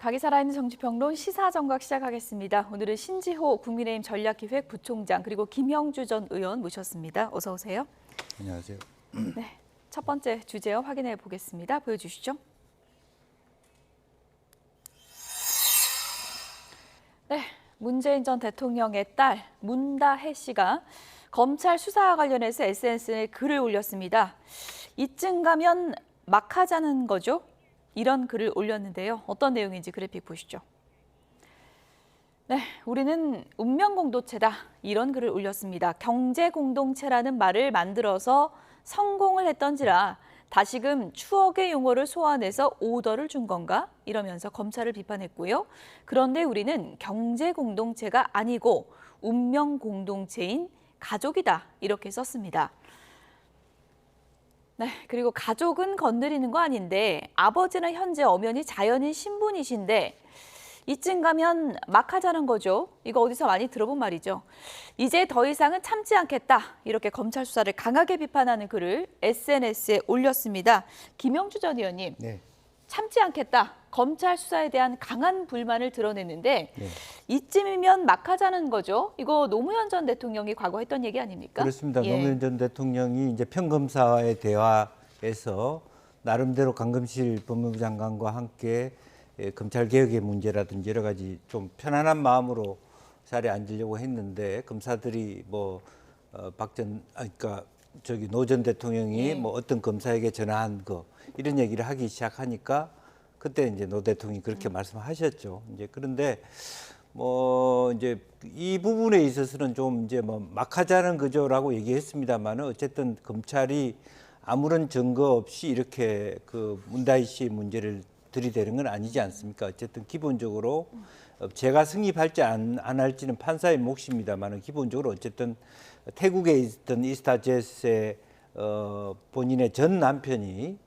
각이 살아있는 정치평론 시사정각 시작하겠습니다. 오늘은 신지호 국민의힘 전략기획 부총장 그리고 김형주 전 의원 모셨습니다. 어서 오세요. 안녕하세요. 네, 첫 번째 주제 확인해 보겠습니다. 보여주시죠. 네, 문재인 전 대통령의 딸 문다혜 씨가 검찰 수사와 관련해서 SNS에 글을 올렸습니다. 이쯤 가면 막 하자는 거죠? 이런 글을 올렸는데요. 어떤 내용인지 그래픽 보시죠. 네, 우리는 운명공동체다. 이런 글을 올렸습니다. 경제공동체라는 말을 만들어서 성공을 했던지라 다시금 추억의 용어를 소환해서 오더를 준 건가? 이러면서 검찰을 비판했고요. 그런데 우리는 경제공동체가 아니고 운명공동체인 가족이다. 이렇게 썼습니다. 네, 그리고 가족은 건드리는 거 아닌데 아버지는 현재 엄연히 자연인 신분이신데 이쯤 가면 막 하자는 거죠. 이거 어디서 많이 들어본 말이죠. 이제 더 이상은 참지 않겠다. 이렇게 검찰 수사를 강하게 비판하는 글을 SNS에 올렸습니다. 김형주 전 의원님, 네. 참지 않겠다. 검찰 수사에 대한 강한 불만을 드러냈는데 네. 이쯤이면 막 하자는 거죠. 이거 노무현 전 대통령이 과거 했던 얘기 아닙니까? 그렇습니다. 예. 노무현 전 대통령이 이제 평검사와의 대화에서 나름대로 강금실 법무부 장관과 함께 검찰 개혁의 문제라든지 여러 가지 좀 편안한 마음으로 자리에 앉으려고 했는데 검사들이 그러니까 노 전 대통령이 예. 뭐 어떤 검사에게 전화한 거 이런 얘기를 하기 시작하니까 그때 이제 노 대통령이 그렇게 말씀하셨죠. 이제 그런데 이제 이 부분에 있어서는 좀 이제 막 하자는 거죠라고 얘기했습니다만은 어쨌든 검찰이 아무런 증거 없이 이렇게 그 문다희 씨의 문제를 들이대는 건 아니지 않습니까? 어쨌든 기본적으로 제가 승입할지 안 할지는 판사의 몫입니다만은 기본적으로 어쨌든 태국에 있던 이스타젯의 본인의 전 남편이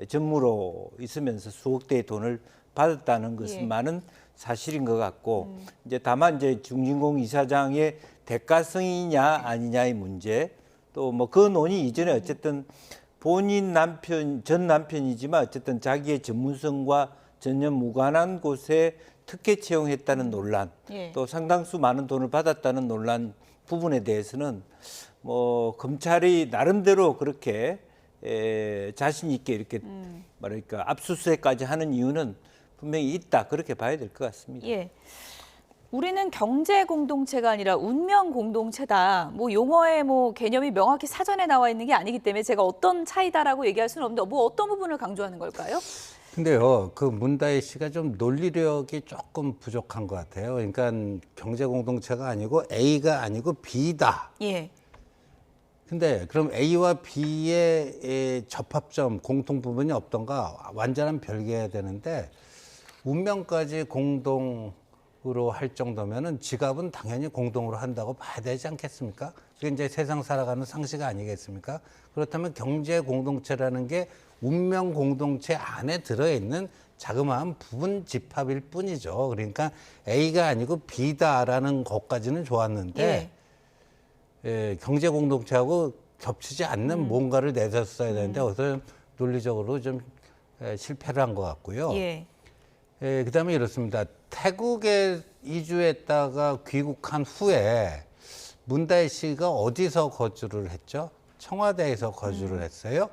전무로 있으면서 수억 대의 돈을 받았다는 것만은 사실인 것 같고 이제 다만 이제 중진공 이사장의 대가성이냐 아니냐의 문제 또 그 논의 이전에 어쨌든 본인 전 남편이지만 어쨌든 자기의 전문성과 전혀 무관한 곳에 특혜 채용했다는 논란 또 상당수 많은 돈을 받았다는 논란 부분에 대해서는 검찰이 나름대로 그렇게 자신 있게 이렇게 말하니까 압수수색까지 하는 이유는 분명히 있다 그렇게 봐야 될 것 같습니다. 예. 우리는 경제 공동체가 아니라 운명 공동체다. 용어의 개념이 명확히 사전에 나와 있는 게 아니기 때문에 제가 어떤 차이다라고 얘기할 수는 없는데 어떤 부분을 강조하는 걸까요? 근데요, 그 문다희 씨가 좀 논리력이 조금 부족한 것 같아요. 그러니까 경제 공동체가 아니고 A가 아니고 B다. 예. 근데 그럼 A와 B의 접합점, 공통 부분이 없던가 완전한 별개여야 되는데 운명까지 공동으로 할 정도면은 지갑은 당연히 공동으로 한다고 봐야 되지 않겠습니까? 그게 이제 세상 살아가는 상식 아니겠습니까? 그렇다면 경제 공동체라는 게 운명 공동체 안에 들어있는 자그마한 부분 집합일 뿐이죠. 그러니까 A가 아니고 B다라는 것까지는 좋았는데 경제 공동체하고 겹치지 않는 뭔가를 내줬어야 되는데 어서 논리적으로 좀 실패를 한 것 같고요. 예. 그다음에 이렇습니다. 태국에 이주했다가 귀국한 후에 문다희 씨가 어디서 거주를 했죠? 청와대에서 거주를 했어요.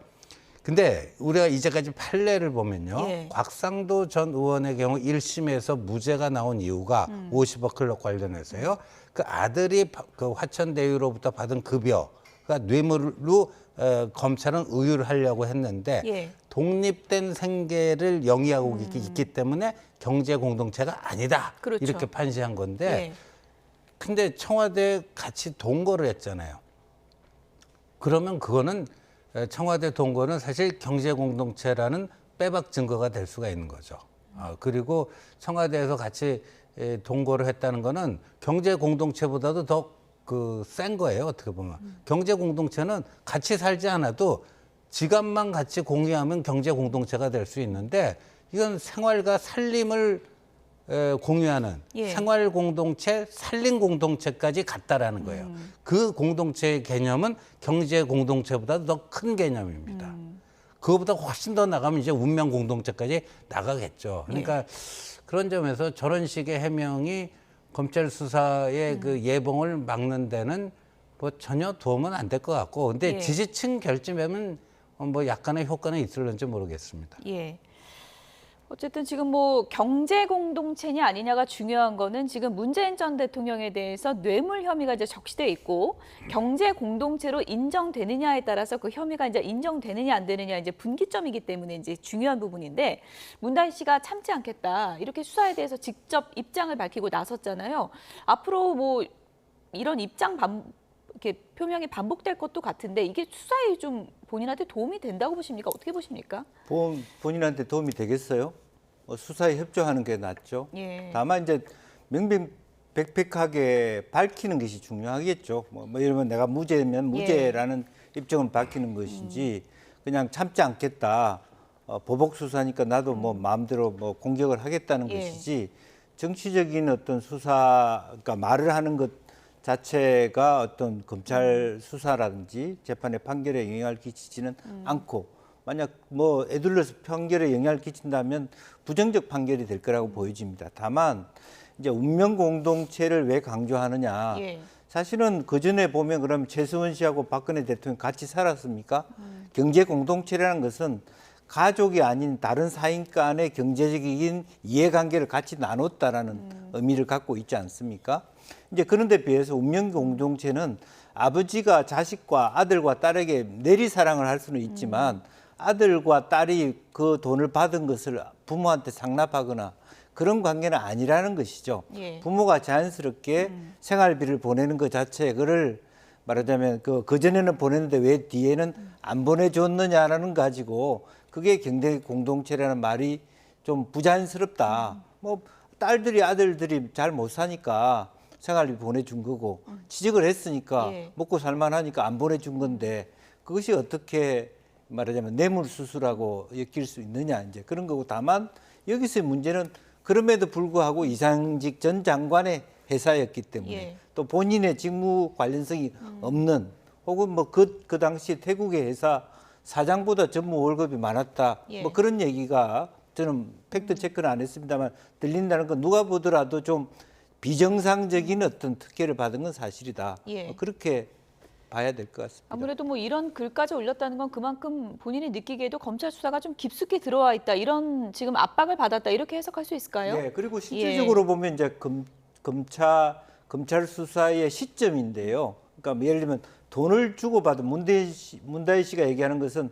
근데 우리가 이제까지 판례를 보면요. 곽상도 전 의원의 경우 1심에서 무죄가 나온 이유가 50억 클럽 관련해서요. 그 아들이 그 화천대유로부터 받은 급여가 뇌물로 검찰은 의유를 하려고 했는데 독립된 생계를 영위하고 있기 때문에 경제 공동체가 아니다. 그렇죠. 이렇게 판시한 건데 근데 청와대에 같이 동거를 했잖아요. 그러면 그거는 청와대 동거는 사실 경제 공동체라는 빼박 증거가 될 수가 있는 거죠. 그리고 청와대에서 같이 동거를 했다는 거는 경제 공동체보다도 더 센 거예요. 어떻게 보면. 경제 공동체는 같이 살지 않아도 지갑만 같이 공유하면 경제 공동체가 될 수 있는데 이건 생활과 살림을 공유하는 생활 공동체, 살림 공동체까지 같다라는 거예요. 그 공동체의 개념은 경제 공동체보다 더 큰 개념입니다. 그거보다 훨씬 더 나가면 이제 운명 공동체까지 나가겠죠. 그러니까 그런 점에서 저런 식의 해명이 검찰 수사의 그 예봉을 막는 데는 뭐 전혀 도움은 안 될 것 같고, 근데 예. 지지층 결집에는 뭐 약간의 효과는 있을는지 모르겠습니다. 예. 어쨌든 지금 뭐 경제 공동체냐 아니냐가 중요한 거는 지금 문재인 전 대통령에 대해서 뇌물 혐의가 이제 적시돼 있고 경제 공동체로 인정되느냐에 따라서 그 혐의가 이제 인정되느냐 안 되느냐 이제 분기점이기 때문에 이제 중요한 부분인데 문다희 씨가 참지 않겠다 이렇게 수사에 대해서 직접 입장을 밝히고 나섰잖아요. 앞으로 뭐 이런 이렇게 표명이 반복될 것도 같은데 이게 수사에 좀 본인한테 도움이 된다고 보십니까? 어떻게 보십니까? 본인한테 도움이 되겠어요? 수사에 협조하는 게 낫죠. 예. 다만 이제 명명백백하게 밝히는 것이 중요하겠죠. 뭐 이러면 내가 무죄면 무죄라는 입장을 밝히는 것인지 그냥 참지 않겠다. 보복 수사니까 나도 뭐 마음대로 뭐 공격을 하겠다는 예. 것이지 정치적인 어떤 수사, 그러니까 말을 하는 것 자체가 어떤 검찰 수사라든지 재판의 판결에 영향을 끼치지는 않고 만약 뭐 에둘러서 판결에 영향을 끼친다면 부정적 판결이 될 거라고 보여집니다. 다만 이제 운명 공동체를 왜 강조하느냐? 예. 사실은 그 전에 보면 그럼 최수원 씨하고 박근혜 대통령 같이 살았습니까? 경제 공동체라는 것은 가족이 아닌 다른 사인 간의 경제적인 이해관계를 같이 나눴다라는 의미를 갖고 있지 않습니까? 이제 그런 데 비해서 운명 공동체는 아버지가 자식과 아들과 딸에게 내리사랑을 할 수는 있지만 아들과 딸이 그 돈을 받은 것을 부모한테 상납하거나 그런 관계는 아니라는 것이죠. 예. 부모가 자연스럽게 생활비를 보내는 것 자체, 그를 말하자면 그 전에는 보냈는데 왜 뒤에는 안 보내줬느냐라는 가지고 그게 경제 공동체라는 말이 좀 부자연스럽다. 뭐 딸들이 아들들이 잘 못 사니까 생활비 보내준 거고 취직을 했으니까 예. 먹고 살만하니까 안 보내준 건데 그것이 어떻게 말하자면 뇌물수수라고 엮일 수 있느냐 이제 그런 거고 다만 여기서의 문제는 그럼에도 불구하고 이상직 전 장관의 회사였기 때문에 예. 또 본인의 직무 관련성이 없는 혹은 뭐 그 당시 태국의 회사 사장보다 전무 월급이 많았다 예. 뭐 그런 얘기가 저는 팩트 체크는 안 했습니다만 들린다는 건 누가 보더라도 좀 비정상적인 어떤 특혜를 받은 건 사실이다. 예. 뭐 그렇게 봐야 될 것 같습니다. 아무래도 뭐 이런 글까지 올렸다는 건 그만큼 본인이 느끼기에도 검찰 수사가 좀 깊숙이 들어와 있다. 이런 지금 압박을 받았다. 이렇게 해석할 수 있을까요? 네, 그리고 실질적으로 보면 이제 검찰 수사의 시점인데요. 그러니까 뭐 예를 들면 돈을 주고받은 문다희 씨가 얘기하는 것은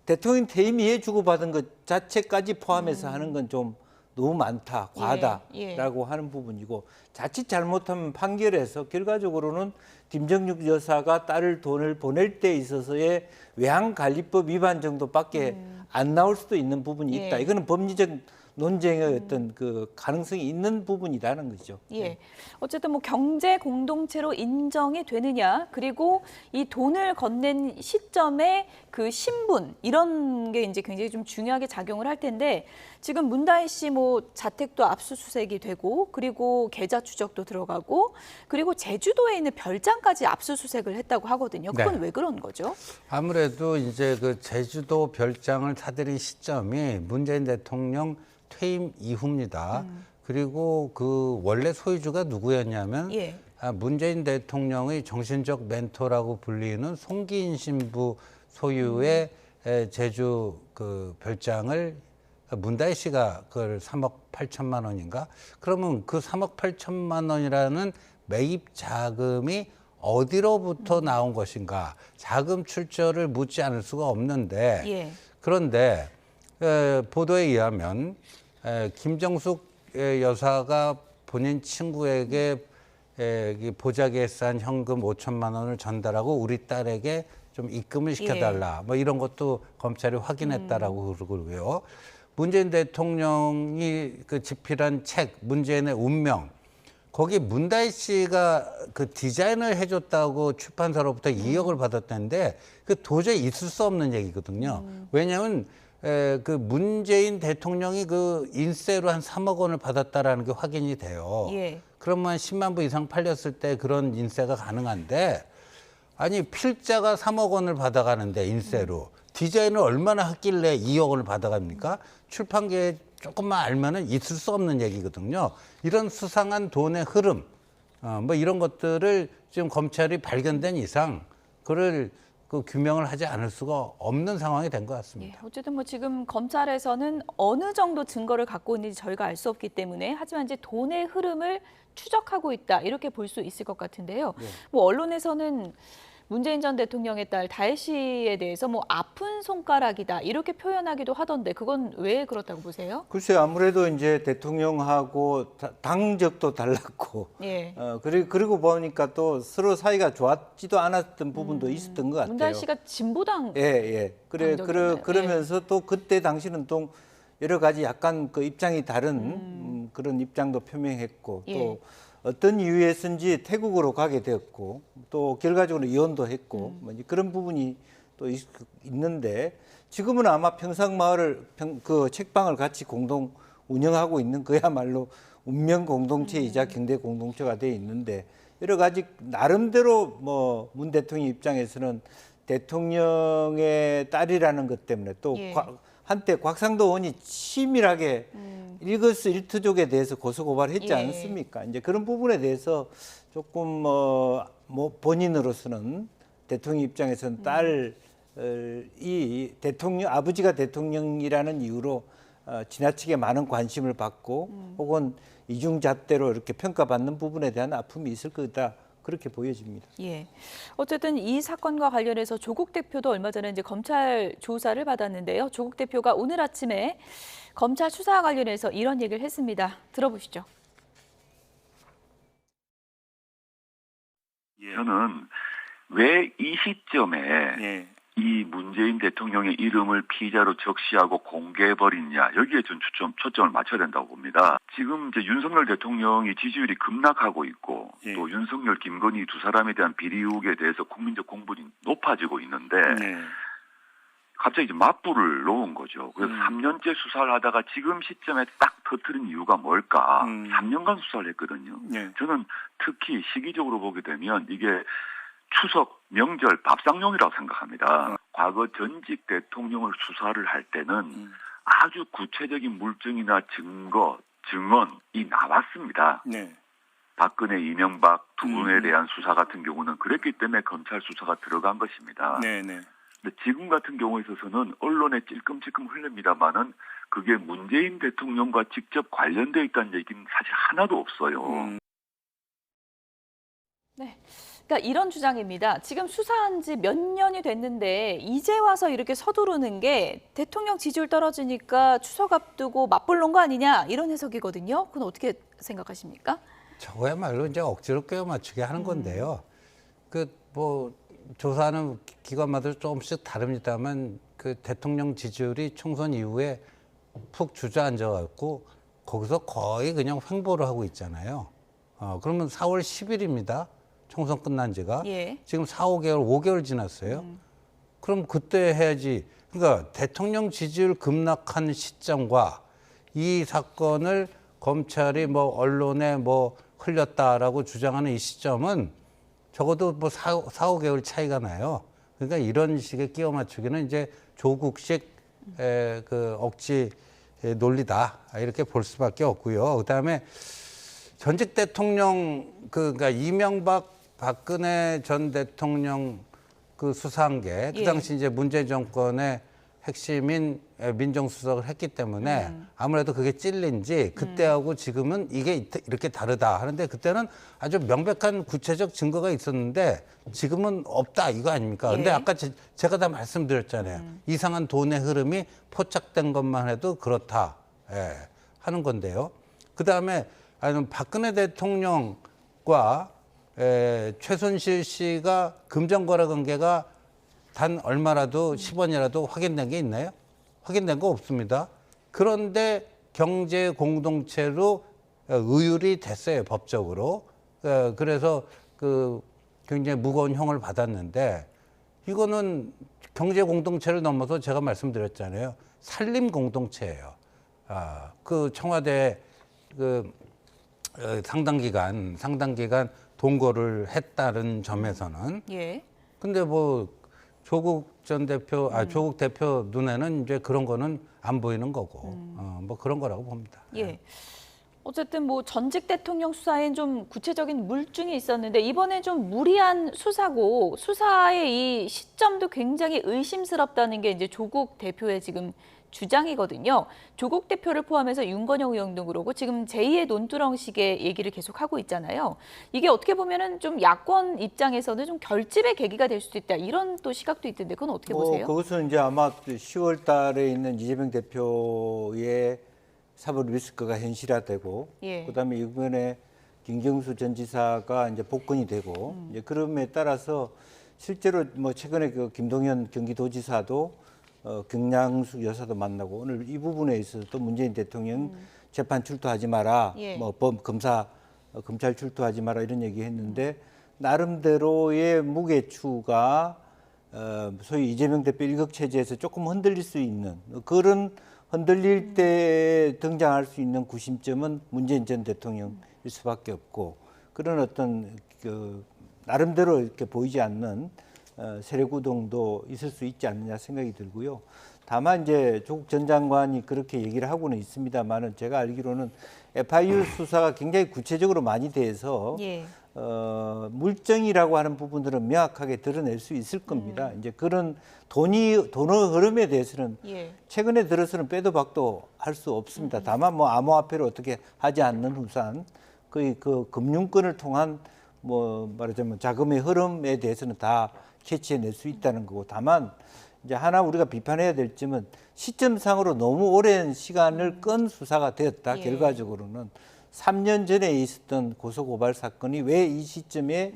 대통령 퇴임이에 주고받은 것 자체까지 포함해서 하는 건 좀 너무 많다, 과하다라고 하는 부분이고 자칫 잘못하면 판결에서 결과적으로는 김정육 여사가 딸을 돈을 보낼 때 있어서의 외환관리법 위반 정도밖에 안 나올 수도 있는 부분이 있다. 예. 이거는 법리적 논쟁의 어떤 그 가능성이 있는 부분이라는 거죠. 예. 어쨌든 뭐 경제 공동체로 인정이 되느냐, 그리고 이 돈을 건넨 시점에 그 신분 이런 게 이제 굉장히 좀 중요하게 작용을 할 텐데 지금 문다희 씨 뭐 자택도 압수수색이 되고 그리고 계좌 추적도 들어가고 그리고 제주도에 있는 별장까지 압수수색을 했다고 하거든요. 그건 네. 왜 그런 거죠? 아무래도 이제 그 제주도 별장을 사들인 시점이 문재인 대통령 퇴임 이후입니다. 그리고 그 원래 소유주가 누구였냐면 예. 문재인 대통령의 정신적 멘토라고 불리는 송기인 신부 소유의 제주 그 별장을 문다희 씨가 그걸 3억 8천만 원인가? 그러면 그 3억 8천만 원이라는 매입 자금이 어디로부터 나온 것인가? 자금 출처를 묻지 않을 수가 없는데 예. 그런데 보도에 의하면 김정숙 여사가 본인 친구에게 보자기에 싼 현금 5천만 원을 전달하고 우리 딸에게 좀 입금을 시켜달라. 뭐 이런 것도 검찰이 확인했다라고 그러고요. 문재인 대통령이 그 집필한 책 문재인의 운명 거기 문다희 씨가 그 디자인을 해줬다고 출판사로부터 2억을 받았다는데 그 도저히 있을 수 없는 얘기거든요. 왜냐하면 그 문재인 대통령이 그 인세로 한 3억 원을 받았다라는 게 확인이 돼요. 예. 그러면 10만 부 이상 팔렸을 때 그런 인세가 가능한데 아니 필자가 3억 원을 받아가는데 인세로 디자인을 얼마나 했길래 2억 원을 받아갑니까? 출판계에 조금만 알면은 있을 수 없는 얘기거든요. 이런 수상한 돈의 흐름, 뭐 이런 것들을 지금 검찰이 발견된 이상 그를 그 규명을 하지 않을 수가 없는 상황이 된 것 같습니다. 예, 어쨌든 뭐 지금 검찰에서는 어느 정도 증거를 갖고 있는지 저희가 알 수 없기 때문에 하지만 이제 돈의 흐름을 추적하고 있다 이렇게 볼 수 있을 것 같은데요. 뭐 언론에서는 문재인 전 대통령의 딸 다혜 씨에 대해서 뭐 아픈 손가락이다 이렇게 표현하기도 하던데 그건 왜 그렇다고 보세요? 글쎄요, 아무래도 이제 대통령하고 당적도 달랐고, 예. 그리고 보니까 또 서로 사이가 좋았지도 않았던 부분도 있었던 것 같아요. 문다혜 씨가 진보당 예. 당적이었나요? 그러면서 또 그때 당시는 또 여러 가지 약간 그 입장이 다른 그런 입장도 표명했고, 예. 또 어떤 이유에서인지 태국으로 가게 되었고, 또 결과적으로 이혼도 했고, 뭐 이제 그런 부분이 또 있는데, 지금은 아마 평상마을을 그 책방을 같이 공동 운영하고 있는 그야말로 운명 공동체이자 경제 공동체가 돼 있는데, 여러 가지 나름대로 뭐 문 대통령 입장에서는 대통령의 딸이라는 것 때문에 또 예. 한때 곽상도 의원이 치밀하게 일거수일투족에 대해서 고소고발했지 예. 않습니까? 이제 그런 부분에 대해서 조금 뭐 본인으로서는 대통령 입장에서는 딸이 대통령 아버지가 대통령이라는 이유로 지나치게 많은 관심을 받고 혹은 이중잣대로 이렇게 평가받는 부분에 대한 아픔이 있을 거다. 그렇게 보여집니다. 예. 어쨌든 이 사건과 관련해서 조국 대표도 얼마 전에 이제 검찰 조사를 받았는데요. 조국 대표가 오늘 아침에 검찰 수사와 관련해서 이런 얘기를 했습니다. 들어보시죠. 저는 왜 이 시점에 이 문재인 대통령의 이름을 피의자로 적시하고 공개해버리냐 여기에 전 초점을 맞춰야 된다고 봅니다. 지금 이제 윤석열 대통령이 지지율이 급락하고 있고 또 윤석열, 김건희 두 사람에 대한 비리 의혹에 대해서 국민적 공분이 높아지고 있는데 갑자기 이제 맞불을 놓은 거죠. 그래서 3년째 수사를 하다가 지금 시점에 딱 터뜨린 이유가 뭘까? 3년간 수사를 했거든요. 저는 특히 시기적으로 보게 되면 이게 추석, 명절, 밥상용이라고 생각합니다. 과거 전직 대통령을 수사를 할 때는 아주 구체적인 물증이나 증거, 증언이 나왔습니다. 박근혜, 이명박 두 분에 대한 수사 같은 경우는 그랬기 때문에 검찰 수사가 들어간 것입니다. 근데 지금 같은 경우에 있어서는 언론에 찔끔찔끔 흘립니다만은 그게 문재인 대통령과 직접 관련되어 있다는 얘기는 사실 하나도 없어요. 네. 그러니까 이런 주장입니다. 지금 수사한 지 몇 년이 됐는데 이제 와서 이렇게 서두르는 게 대통령 지지율 떨어지니까 추석 앞두고 맞불 놓은 거 아니냐 이런 해석이거든요. 그건 어떻게 생각하십니까? 저거야말로 이제 억지로 껴 맞추게 하는 건데요. 그 뭐 조사하는 기관마다 조금씩 다릅니다만 그 대통령 지지율이 총선 이후에 푹 주저앉아갖고 거기서 거의 그냥 횡보를 하고 있잖아요. 그러면 4월 10일입니다. 총선 끝난 지가. 예. 지금 4, 5개월, 5개월 지났어요. 그럼 그때 해야지. 그러니까 대통령 지지율 급락한 시점과 이 사건을 검찰이 뭐 언론에 뭐 흘렸다라고 주장하는 이 시점은 적어도 뭐 4, 5개월 차이가 나요. 그러니까 이런 식의 끼워 맞추기는 이제 조국식 그 억지 논리다. 이렇게 볼 수밖에 없고요. 그다음에 전직 대통령 그러니까 이명박 박근혜 전 대통령 그 수사한 게 그 당시 이제 문재인 정권의 핵심인 민정수석을 했기 때문에 아무래도 그게 찔린지 그때하고 지금은 이게 이렇게 다르다 하는데 그때는 아주 명백한 구체적 증거가 있었는데 지금은 없다 이거 아닙니까? 근데 아까 제가 다 말씀드렸잖아요. 이상한 돈의 흐름이 포착된 것만 해도 그렇다 하는 건데요. 그다음에 박근혜 대통령과 최순실 씨가 금전거래 관계가 단 얼마라도 10원이라도 확인된 게 있나요? 확인된 거 없습니다. 그런데 경제 공동체로 의율이 됐어요, 법적으로. 그래서 그 굉장히 무거운 형을 받았는데 이거는 경제 공동체를 넘어서 제가 말씀드렸잖아요. 산림 공동체예요. 그 청와대 그 상당 기간 동거를 했다는 점에서는. 예. 근데 뭐 조국 전 대표, 조국 대표 눈에는 이제 그런 거는 안 보이는 거고, 뭐 그런 거라고 봅니다. 예. 어쨌든 뭐 전직 대통령 수사엔 좀 구체적인 물증이 있었는데 이번엔 좀 무리한 수사고 수사의 이 시점도 굉장히 의심스럽다는 게 이제 조국 대표의 지금 주장이거든요. 조국 대표를 포함해서 윤건영 의원 등 그러고 지금 제2의 논두렁식의 얘기를 계속하고 있잖아요. 이게 어떻게 보면은 좀 야권 입장에서는 좀 결집의 계기가 될 수도 있다. 이런 또 시각도 있던데 그건 어떻게 보세요? 그것은 이제 아마 10월 달에 있는 이재명 대표의 사법 리스크가 현실화되고 예. 그다음에 이번에 김경수 전 지사가 이제 복권이 되고 이제 그럼에 따라서 실제로 뭐 최근에 그 김동연 경기도지사도 경량숙 여사도 만나고 오늘 이 부분에 있어서 또 문재인 대통령 재판 출두하지 마라, 예. 뭐 검찰 출두하지 마라 이런 얘기했는데 나름대로의 무게추가 소위 이재명 대표 일극 체제에서 조금 흔들릴 수 있는 그런 흔들릴 때 등장할 수 있는 구심점은 문재인 전 대통령일 수밖에 없고 그런 어떤 그 나름대로 이렇게 보이지 않는 세력 구동도 있을 수 있지 않느냐 생각이 들고요. 다만 이제 조국 전 장관이 그렇게 얘기를 하고는 있습니다만은 제가 알기로는 FIU 수사가 굉장히 구체적으로 많이 돼서 예. 물증이라고 하는 부분들은 명확하게 드러낼 수 있을 겁니다. 이제 그런 돈의 흐름에 대해서는 예. 최근에 들어서는 빼도 박도 할 수 없습니다. 다만 뭐 암호화폐를 어떻게 하지 않는 후산 거의 그 금융권을 통한 뭐 말하자면 자금의 흐름에 대해서는 다 캐치해낼 수 있다는 거고 다만 이제 하나 우리가 비판해야 될 점은 시점상으로 너무 오랜 시간을 끈 수사가 되었다. 예. 결과적으로는 3년 전에 있었던 고소고발 사건이 왜 이 시점에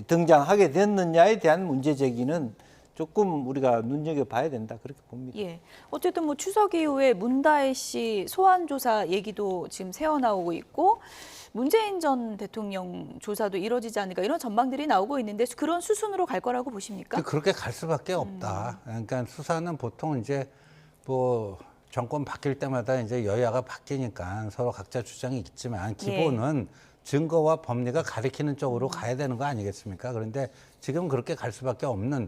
등장하게 됐느냐에 대한 문제 제기는 조금 우리가 눈여겨봐야 된다 그렇게 봅니다. 예. 어쨌든 뭐 추석 이후에 문다혜 씨 소환 조사 얘기도 지금 새어나오고 있고 문재인 전 대통령 조사도 이뤄지지 않을까 이런 전망들이 나오고 있는데 그런 수순으로 갈 거라고 보십니까? 그렇게 갈 수밖에 없다. 그러니까 수사는 보통 이제 뭐 정권 바뀔 때마다 이제 여야가 바뀌니까 서로 각자 주장이 있지만 기본은 증거와 법리가 가리키는 쪽으로 가야 되는 거 아니겠습니까? 그런데 지금 그렇게 갈 수밖에 없는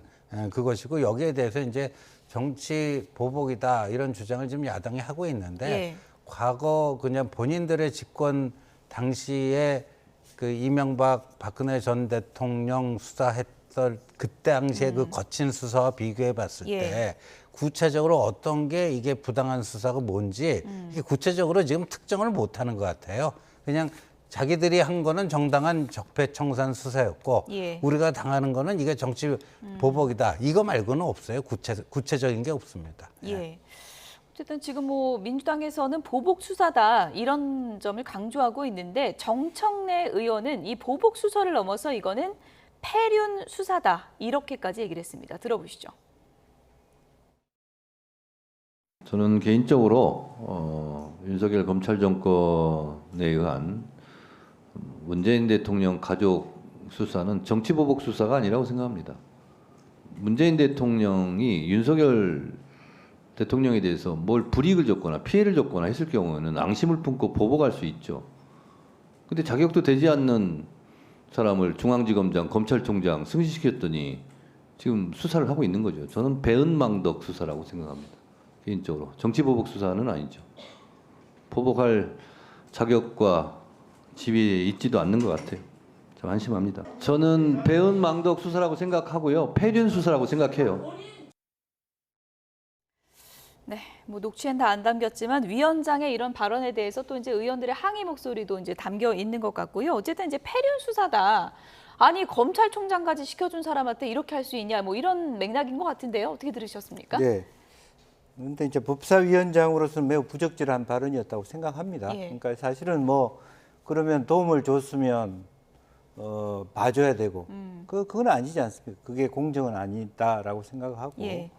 그것이고 여기에 대해서 이제 정치 보복이다 이런 주장을 지금 야당이 하고 있는데 예. 과거 그냥 본인들의 집권 당시에 그 이명박 박근혜 전 대통령 수사했던 그때 당시에 그 거친 수사와 비교해 봤을 예. 때 구체적으로 어떤 게 이게 부당한 수사가 뭔지 이게 구체적으로 지금 특정을 못 하는 것 같아요. 그냥 자기들이 한 거는 정당한 적폐청산 수사였고 예. 우리가 당하는 거는 이게 정치 보복이다. 이거 말고는 없어요. 구체적인 게 없습니다. 예. 어쨌든 지금 뭐 민주당에서는 보복 수사다 이런 점을 강조하고 있는데 정청래 의원은 이 보복 수사를 넘어서 이거는 폐륜 수사다 이렇게까지 얘기를 했습니다. 들어보시죠. 저는 개인적으로 윤석열 검찰 정권에 의한 문재인 대통령 가족 수사는 정치보복 수사가 아니라고 생각합니다. 문재인 대통령이 윤석열 대통령에 대해서 뭘 불이익을 줬거나 피해를 줬거나 했을 경우에는 앙심을 품고 보복할 수 있죠. 근데 자격도 되지 않는 사람을 중앙지검장, 검찰총장 승진시켰더니 지금 수사를 하고 있는 거죠. 저는 배은망덕 수사라고 생각합니다. 개인적으로. 정치보복 수사는 아니죠. 보복할 자격과 지위 있지도 않는 것 같아요. 참 안심합니다. 저는 배은망덕 수사라고 생각하고요. 폐륜 수사라고 생각해요. 네, 뭐 녹취엔 다 안 담겼지만 위원장의 이런 발언에 대해서 또 이제 의원들의 항의 목소리도 이제 담겨 있는 것 같고요. 어쨌든 이제 폐륜 수사다. 아니 검찰총장까지 시켜준 사람한테 이렇게 할 수 있냐? 뭐 이런 맥락인 것 같은데요. 어떻게 들으셨습니까? 네. 그런데 이제 법사위원장으로서는 매우 부적절한 발언이었다고 생각합니다. 예. 그러니까 사실은 뭐 그러면 도움을 줬으면 봐줘야 되고 그건 아니지 않습니까? 그게 공정은 아니다라고 생각하고 예.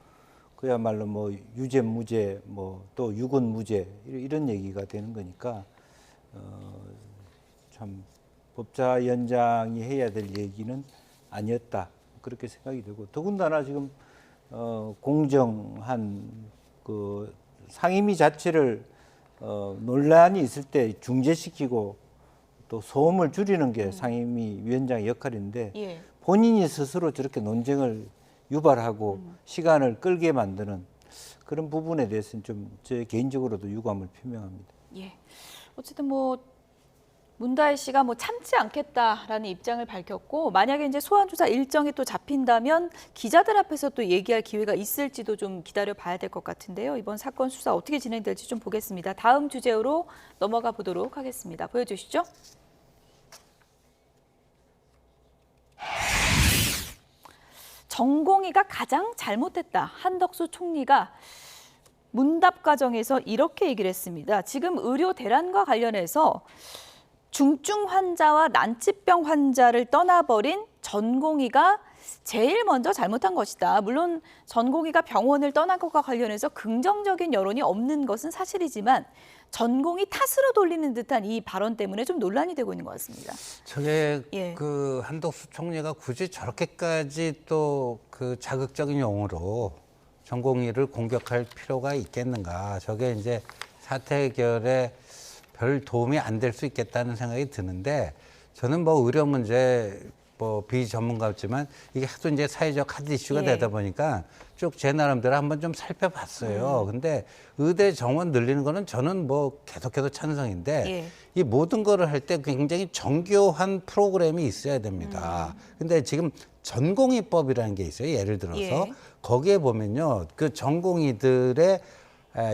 그야말로 뭐 유죄 무죄 뭐 또 유권 무죄 이런 얘기가 되는 거니까 참 법사위원장이 해야 될 얘기는 아니었다 그렇게 생각이 되고 더군다나 지금 공정한 그 상임위 자체를 논란이 있을 때 중재시키고 또 소음을 줄이는 게 상임위 위원장의 역할인데 예. 본인이 스스로 저렇게 논쟁을 유발하고 시간을 끌게 만드는 그런 부분에 대해서는 좀 제 개인적으로도 유감을 표명합니다. 예. 어쨌든 뭐 문다혜 씨가 뭐 참지 않겠다라는 입장을 밝혔고 만약에 이제 소환 조사 일정이 또 잡힌다면 기자들 앞에서 또 얘기할 기회가 있을지도 좀 기다려 봐야 될 것 같은데요. 이번 사건 수사 어떻게 진행될지 좀 보겠습니다. 다음 주제로 넘어가 보도록 하겠습니다. 보여주시죠. 전공의가 가장 잘못했다. 한덕수 총리가 문답 과정에서 이렇게 얘기를 했습니다. 지금 의료 대란과 관련해서 중증 환자와 난치병 환자를 떠나버린 전공의가 제일 먼저 잘못한 것이다. 물론 전공의가 병원을 떠난 것과 관련해서 긍정적인 여론이 없는 것은 사실이지만 전공의 탓으로 돌리는 듯한 이 발언 때문에 좀 논란이 되고 있는 것 같습니다. 저게 예. 그 한덕수 총리가 굳이 저렇게까지 또 그 자극적인 용어로 전공의를 공격할 필요가 있겠는가. 저게 이제 사태 해결에 별 도움이 안 될 수 있겠다는 생각이 드는데 저는 뭐 의료 문제 뭐 비전문가였지만 이게 하도 이제 사회적 핫 이슈가 예. 되다 보니까 쭉 제 나름대로 한번 좀 살펴봤어요. 근데 의대 정원 늘리는 거는 저는 뭐 계속해서 찬성인데 예. 이 모든 거를 할 때 굉장히 정교한 프로그램이 있어야 됩니다. 근데 지금 전공의법이라는 게 있어요. 예를 들어서 예. 거기에 보면요. 그 전공의들의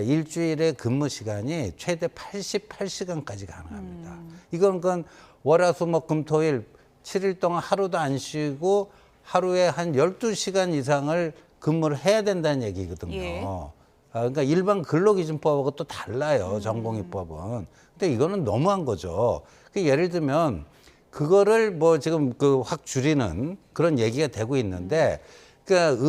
일주일의 근무 시간이 최대 88시간까지 가능합니다. 이건 건 월화수목금토일 7일 동안 하루도 안 쉬고 하루에 한 12시간 이상을 근무를 해야 된다는 얘기거든요. 예. 그러니까 일반 근로기준법하고 또 달라요. 전공의법은. 근데 이거는 너무한 거죠. 예를 들면 그거를 뭐 지금 그 확 줄이는 그런 얘기가 되고 있는데 그러니까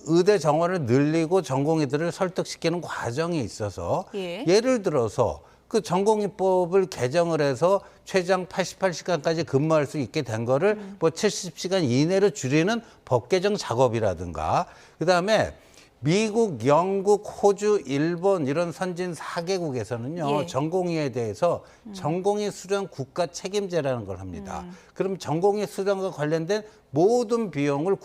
의대 정원을 늘리고 전공의들을 설득시키는 과정이 있어서 예. 예를 들어서 그 전공의법을 개정을 해서 최장 88시간까지 근무할 수 있게 된 거를 뭐 70시간 이내로 줄이는 법 개정 작업이라든가 그다음에 미국, 영국, 호주, 일본 이런 선진 4개국에서는요. 예. 전공의에 대해서 전공의 수련 국가 책임제라는 걸 합니다. 그럼 전공의 수련과 관련된 모든 비용을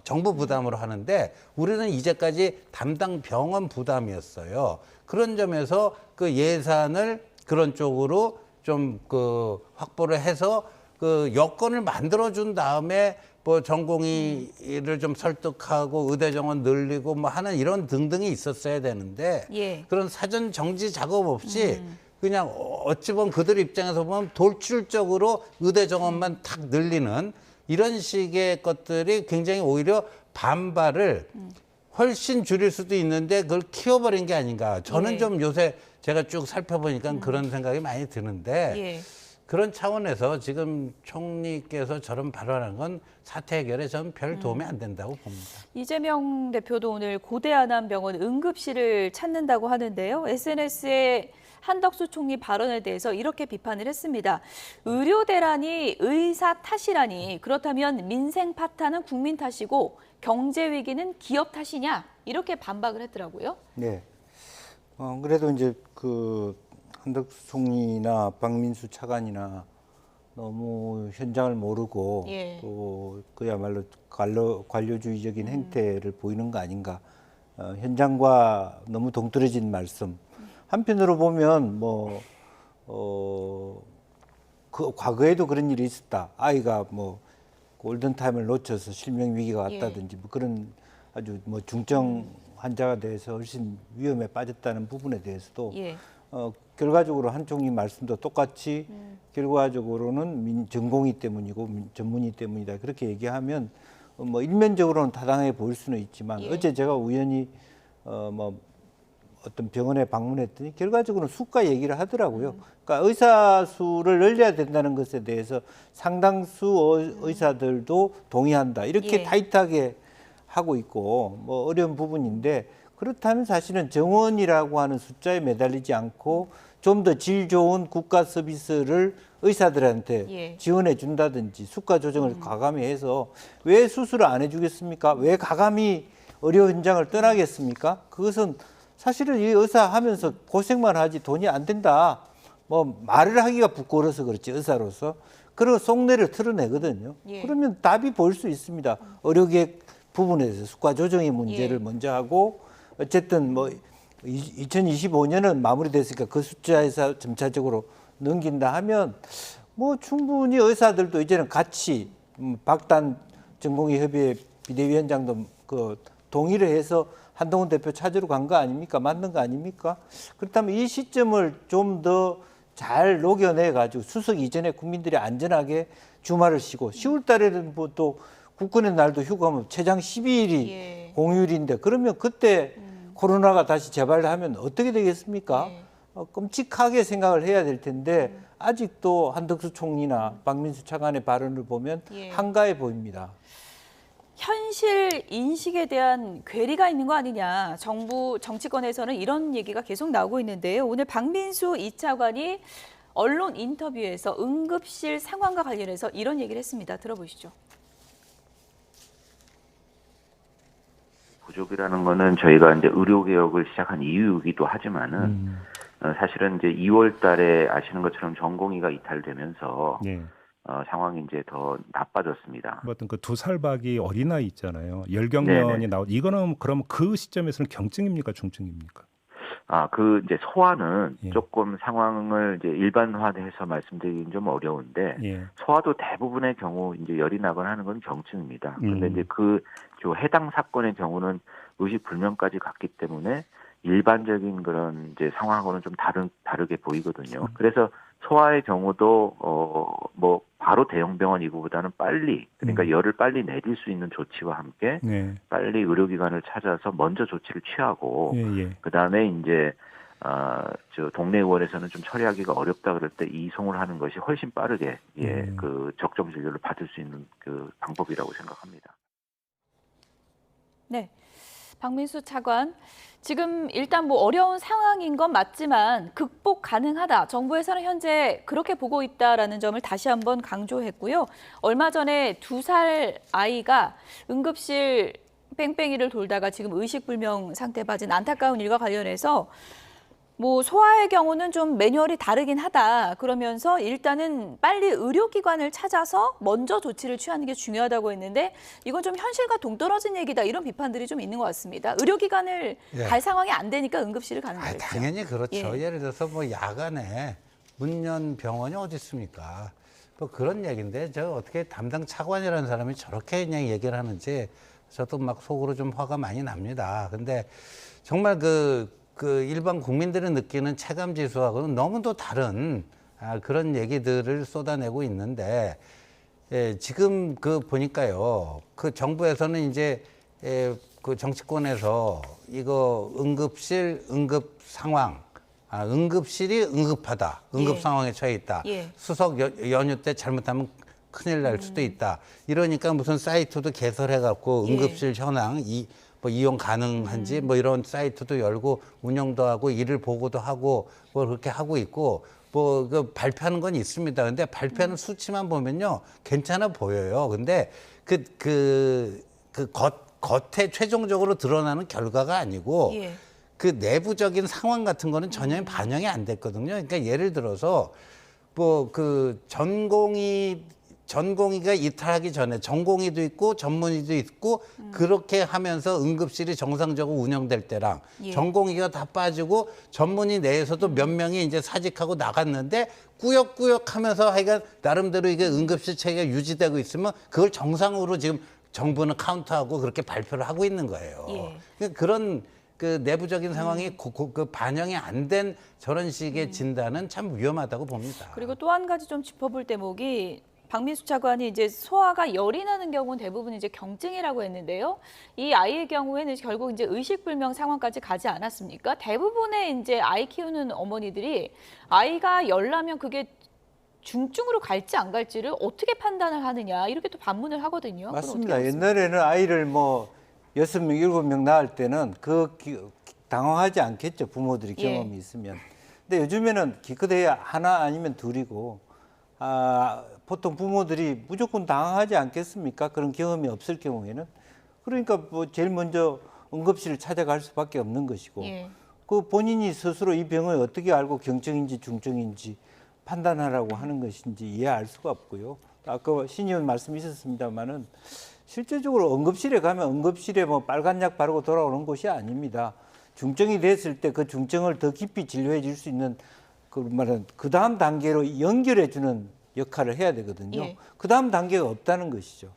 정부 부담으로 하는데 우리는 이제까지 담당 병원 부담이었어요. 그런 점에서 그 예산을 그런 쪽으로 좀 그 확보를 해서 그 여건을 만들어준 다음에 뭐 전공의를 좀 설득하고 의대 정원 늘리고 뭐 하는 이런 등등이 있었어야 되는데 예. 그런 사전 정지 작업 없이 그냥 어찌 보면 그들 입장에서 보면 돌출적으로 의대 정원만 탁 늘리는 이런 식의 것들이 굉장히 오히려 반발을 훨씬 줄일 수도 있는데 그걸 키워버린 게 아닌가. 저는 예. 좀 요새 제가 쭉 살펴보니까 그런 생각이 많이 드는데 예. 그런 차원에서 지금 총리께서 저런 발언한 건 사태 해결에 전 별 도움이 안 된다고 봅니다. 이재명 대표도 오늘 고대안암병원 응급실을 찾는다고 하는데요. SNS에 한덕수 총리 발언에 대해서 이렇게 비판을 했습니다. 의료 대란이 의사 탓이라니 그렇다면 민생 파탄은 국민 탓이고 경제 위기는 기업 탓이냐 이렇게 반박을 했더라고요. 네. 그래도 이제 그 한덕수 총리나 박민수 차관이나 너무 현장을 모르고 예. 또 그야말로 관료주의적인 행태를 보이는 거 아닌가. 현장과 너무 동떨어진 말씀. 한편으로 보면 그 과거에도 그런 일이 있었다. 아이가 뭐 골든타임을 놓쳐서 실명 위기가 왔다든지 뭐 그런 아주 뭐 중증 환자가 돼서 훨씬 위험에 빠졌다는 부분에 대해서도 예. 결과적으로 한 총리 말씀도 똑같이 결과적으로는 전공의 때문이고 전문의 때문이다 그렇게 얘기하면 뭐 일면적으로는 타당해 보일 수는 있지만 예. 어제 제가 우연히 뭐 어떤 병원에 방문했더니 결과적으로는 수가 얘기를 하더라고요. 그러니까 의사 수를 늘려야 된다는 것에 대해서 상당수 의사들도 동의한다. 이렇게 예. 타이트하게 하고 있고 뭐 어려운 부분인데 그렇다면 사실은 정원이라고 하는 숫자에 매달리지 않고 좀 더 질 좋은 국가 서비스를 의사들한테 예. 지원해 준다든지 수가 조정을 과감히 해서 왜 수술을 안 해주겠습니까? 왜 과감히 의료 현장을 떠나겠습니까? 그것은 사실은 이 의사 하면서 고생만 하지 돈이 안 된다. 뭐 말을 하기가 부끄러워서 그렇지 의사로서 그리고 속내를 털어내거든요. 예. 그러면 답이 보일 수 있습니다. 의료계획 부분에 대해서 수가 조정의 문제를 예. 먼저 하고 어쨌든 뭐 2025년은 마무리됐으니까 그 숫자에서 점차적으로 넘긴다 하면 뭐 충분히 의사들도 이제는 같이 박단 전공의 협의회 비대위원장도 그 동의를 해서 한동훈 대표 찾으러 간 거 아닙니까? 맞는 거 아닙니까? 그렇다면 이 시점을 좀 더 잘 녹여내 가지고 추석 이전에 국민들이 안전하게 주말을 쉬고 10월 달에는 뭐 또 국군의 날도 휴가면 최장 12일이 예. 공휴일인데 그러면 그때 코로나가 다시 재발하면 어떻게 되겠습니까? 예. 끔찍하게 생각을 해야 될 텐데 아직도 한덕수 총리나 박민수 차관의 발언을 보면 예. 한가해 보입니다. 현실 인식에 대한 괴리가 있는 거 아니냐. 정부 정치권에서는 이런 얘기가 계속 나오고 있는데요. 오늘 박민수 2차관이 언론 인터뷰에서 응급실 상황과 관련해서 이런 얘기를 했습니다. 들어보시죠. 부족이라는 거는 저희가 이제 의료 개혁을 시작한 이유이기도 하지만은 사실은 이제 2월 달에 아시는 것처럼 전공의가 이탈되면서 예. 상황이 이제 더 나빠졌습니다. 뭐 어떤 그 2살박이 어린아이 있잖아요. 열경련이 네네. 나오. 이거는 그럼 그 시점에서는 경증입니까, 중증입니까? 그 이제 소아는 예. 조금 상황을 이제 일반화해서 말씀드리긴 좀 어려운데 예. 소아도 대부분의 경우 이제 열이 나거나 하는 건 경증입니다. 근데 이제 그 해당 사건의 경우는 의식 불명까지 갔기 때문에 일반적인 그런 이제 상황하고는 좀 다르게 보이거든요. 그래서 소아의 경우도 뭐 바로 대형 병원 이구보다는 빨리 그러니까 열을 빨리 내릴 수 있는 조치와 함께 네. 빨리 의료기관을 찾아서 먼저 조치를 취하고 예, 예. 그다음에 이제 저 동네 의원에서는 좀 처리하기가 어렵다 그럴 때 이송을 하는 것이 훨씬 빠르게 그 적정 진료를 받을 수 있는 그 방법이라고 생각합니다. 네. 박민수 차관. 지금 일단 뭐 어려운 상황인 건 맞지만 극복 가능하다. 정부에서는 현재 그렇게 보고 있다라는 점을 다시 한번 강조했고요. 얼마 전에 2살 아이가 응급실 뺑뺑이를 돌다가 지금 의식불명 상태에 빠진 안타까운 일과 관련해서 뭐 소아의 경우는 좀 매뉴얼이 다르긴 하다. 그러면서 일단은 빨리 의료기관을 찾아서 먼저 조치를 취하는 게 중요하다고 했는데 이건 좀 현실과 동떨어진 얘기다. 이런 비판들이 좀 있는 것 같습니다. 의료기관을 예. 갈 상황이 안 되니까 응급실을 가는 아, 거죠. 당연히 그렇죠. 예. 예를 들어서 뭐 야간에 문 연 병원이 어디 있습니까? 뭐 그런 얘기인데 저 어떻게 담당 차관이라는 사람이 저렇게 그냥 얘기를 하는지 저도 막 속으로 좀 화가 많이 납니다. 근데 정말 그 일반 국민들이 느끼는 체감 지수하고는 너무도 다른 그런 얘기들을 쏟아내고 있는데 지금 그 보니까요. 그 정부에서는 이제 그 정치권에서 이거 응급실 응급 상황 응급실이 응급하다. 응급 예. 상황에 처해 있다. 예. 추석 연휴 때 잘못하면 큰일 날 수도 있다. 이러니까 무슨 사이트도 개설해 갖고 예. 응급실 현황 뭐 이용 가능한지 뭐 이런 사이트도 열고 운영도 하고 일을 보고도 하고 뭐 그렇게 하고 있고 뭐 그 발표하는 건 있습니다. 근데 발표하는 수치만 보면요 괜찮아 보여요. 근데 겉에 최종적으로 드러나는 결과가 아니고 예. 그 내부적인 상황 같은 거는 전혀 반영이 안 됐거든요. 그러니까 예를 들어서 뭐 그 전공의가 이탈하기 전에 전공의도 있고 전문의도 있고 그렇게 하면서 응급실이 정상적으로 운영될 때랑 예. 전공의가 다 빠지고 전문의 내에서도 몇 명이 이제 사직하고 나갔는데 꾸역꾸역 하면서 하여간 나름대로 이게 응급실 체계가 유지되고 있으면 그걸 정상으로 지금 정부는 카운트하고 그렇게 발표를 하고 있는 거예요. 예. 그러니까 그런 그 내부적인 상황이 그 반영이 안 된 저런 식의 진단은 참 위험하다고 봅니다. 그리고 또 한 가지 좀 짚어볼 대목이 박민수 차관이 이제 소아가 열이 나는 경우는 대부분 이제 경증이라고 했는데요. 이 아이의 경우에는 결국 이제 의식불명 상황까지 가지 않았습니까? 대부분의 이제 아이 키우는 어머니들이 아이가 열 나면 그게 중증으로 갈지 안 갈지를 어떻게 판단을 하느냐 이렇게 또 반문을 하거든요. 맞습니다. 옛날에는 아이를 뭐 6명, 7명 낳을 때는 당황하지 않겠죠. 부모들이 경험이 있으면. 근데 요즘에는 기껏해야 하나 아니면 둘이고 보통 부모들이 무조건 당황하지 않겠습니까? 그런 경험이 없을 경우에는. 그러니까 뭐 제일 먼저 응급실을 찾아갈 수밖에 없는 것이고 그 본인이 스스로 이 병을 어떻게 알고 경증인지 중증인지 판단하라고 하는 것인지 이해할 수가 없고요. 아까 신 의원 말씀 있었습니다마는 실제적으로 응급실에 가면 응급실에 뭐 빨간 약 바르고 돌아오는 곳이 아닙니다. 중증이 됐을 때 그 중증을 더 깊이 진료해 줄 수 있는 그 말은 그 다음 단계로 연결해 주는 역할을 해야 되거든요. 예. 그 다음 단계가 없다는 것이죠.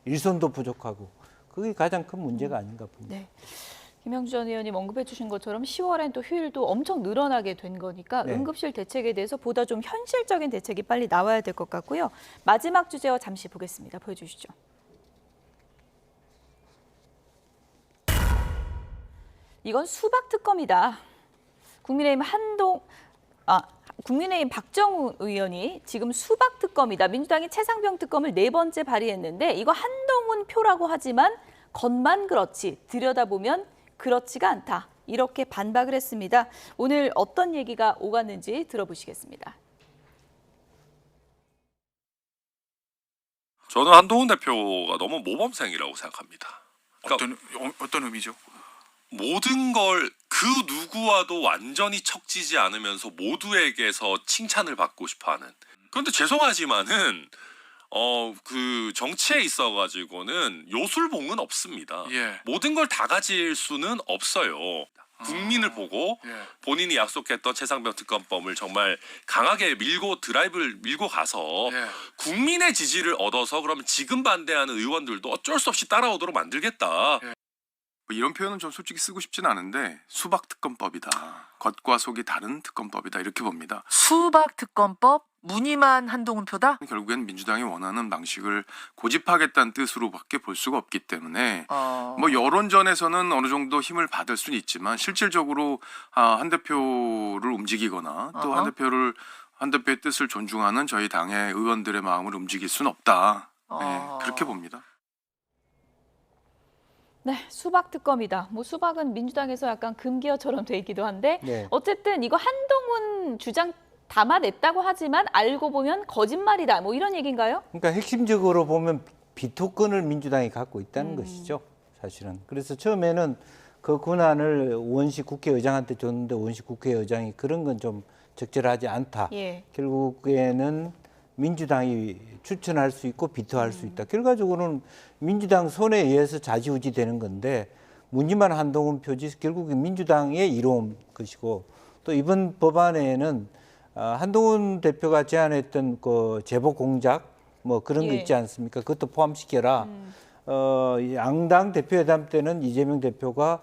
일손도 부족하고 그게 가장 큰 문제가 아닌가 봅니다. 네. 김영주 전 의원님 언급해 주신 것처럼 10월엔 또 휴일도 엄청 늘어나게 된 거니까 네. 응급실 대책에 대해서 보다 좀 현실적인 대책이 빨리 나와야 될 것 같고요. 마지막 주제와 잠시 보겠습니다. 보여주시죠. 이건 수박 특검이다. 국민의힘 박정우 의원이 지금 수박 특검이다. 민주당이 최상병 특검을 4번째 발의했는데 이거 한동훈 표라고 하지만 겉만 그렇지 들여다보면 그렇지가 않다. 이렇게 반박을 했습니다. 오늘 어떤 얘기가 오갔는지 들어보시겠습니다. 저는 한동훈 대표가 너무 모범생이라고 생각합니다. 그러니까 어떤 의미죠? 모든 걸 그 누구와도 완전히 척지지 않으면서 모두에게서 칭찬을 받고 싶어하는. 그런데 죄송하지만은 그 정치에 있어가지고는 요술봉은 없습니다. 예. 모든 걸 다 가질 수는 없어요. 국민을 보고 예. 본인이 약속했던 최상병 특검법을 정말 강하게 드라이브를 밀고 가서 예. 국민의 지지를 얻어서 그러면 지금 반대하는 의원들도 어쩔 수 없이 따라오도록 만들겠다. 뭐 이런 표현은 좀 솔직히 쓰고 싶진 않은데 수박 특검법이다. 겉과 속이 다른 특검법이다. 이렇게 봅니다. 수박 특검법 무늬만 한동훈 표다? 결국엔 민주당이 원하는 방식을 고집하겠다는 뜻으로밖에 볼 수가 없기 때문에 뭐 여론전에서는 어느 정도 힘을 받을 수는 있지만 실질적으로 한 대표를 움직이거나 또 한 대표의 뜻을 존중하는 저희 당의 의원들의 마음을 움직일 수는 없다. 네, 그렇게 봅니다. 네, 수박 특검이다. 뭐 수박은 민주당에서 약간 금기어처럼 돼 있기도 한데 네. 어쨌든 이거 한동훈 주장 담아냈다고 하지만 알고 보면 거짓말이다. 뭐 이런 얘기인가요? 그러니까 핵심적으로 보면 비토권을 민주당이 갖고 있다는 것이죠. 사실은. 그래서 처음에는 그 권한을 의원식 국회의장한테 줬는데 의원식 국회의장이 그런 건 좀 적절하지 않다. 예. 결국에는 민주당이 추천할 수 있고 비토할 수 있다. 결과적으로는 민주당 손에 의해서 좌지우지 되는 건데 무늬만 한동훈 표지 결국에 민주당의 이로운 것이고 또 이번 법안에는 한동훈 대표가 제안했던 그 제보 공작 뭐 그런 거 예. 있지 않습니까? 그것도 포함시켜라. 양당 대표회담 때는 이재명 대표가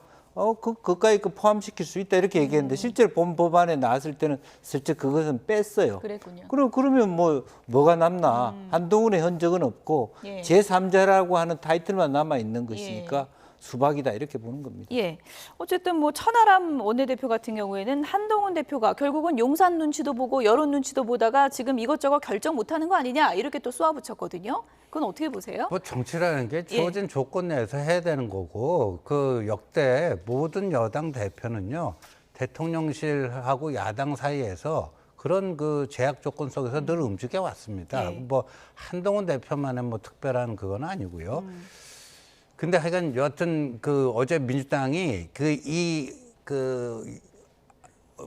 그까이 포함시킬 수 있다 이렇게 얘기했는데 실제로 본 법안에 나왔을 때는 슬쩍 그것은 뺐어요. 그랬군요. 그러면 뭐가 남나? 한동훈의 흔적은 없고 예. 제3자라고 하는 타이틀만 남아 있는 것이니까 수박이다 이렇게 보는 겁니다. 예. 어쨌든 뭐 천하람 원내대표 같은 경우에는 한동훈 대표가 결국은 용산 눈치도 보고 여론 눈치도 보다가 지금 이것저것 결정 못하는 거 아니냐 이렇게 또 쏘아붙였거든요. 그건 어떻게 보세요? 뭐 정치라는 게 주어진 조건 내에서 해야 되는 거고 그 역대 모든 여당 대표는요 대통령실하고 야당 사이에서 그런 그 제약 조건 속에서 늘 움직여 왔습니다. 뭐 한동훈 대표만의 뭐 특별한 그건 아니고요. 근데 하여간 여하튼 그 어제 민주당이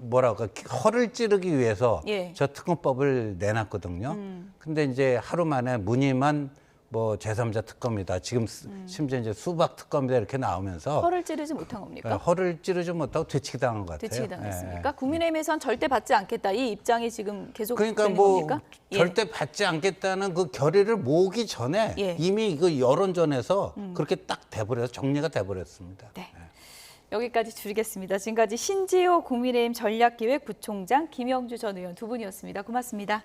뭐랄까 허를 찌르기 위해서 저 특검법을 내놨거든요. 근데 이제 하루 만에 무늬만 뭐 제3자 특검이다. 지금 심지어 이제 수박 특검이다 이렇게 나오면서 허를 찌르지 못한 겁니까? 허를 찌르지 못하고 되치기 당한 것 같아요. 되치기 당했습니까? 국민의힘에선 절대 받지 않겠다. 이 입장이 지금 계속 그러니까 되는 뭐 겁니까? 절대 받지 않겠다는 그 결의를 모으기 전에 이미 그 여론전에서 그렇게 딱 돼버려서 정리가 돼버렸습니다. 네. 여기까지 줄이겠습니다. 지금까지 신지호 국민의힘 전략기획부총장 김영주 전 의원 두 분이었습니다. 고맙습니다.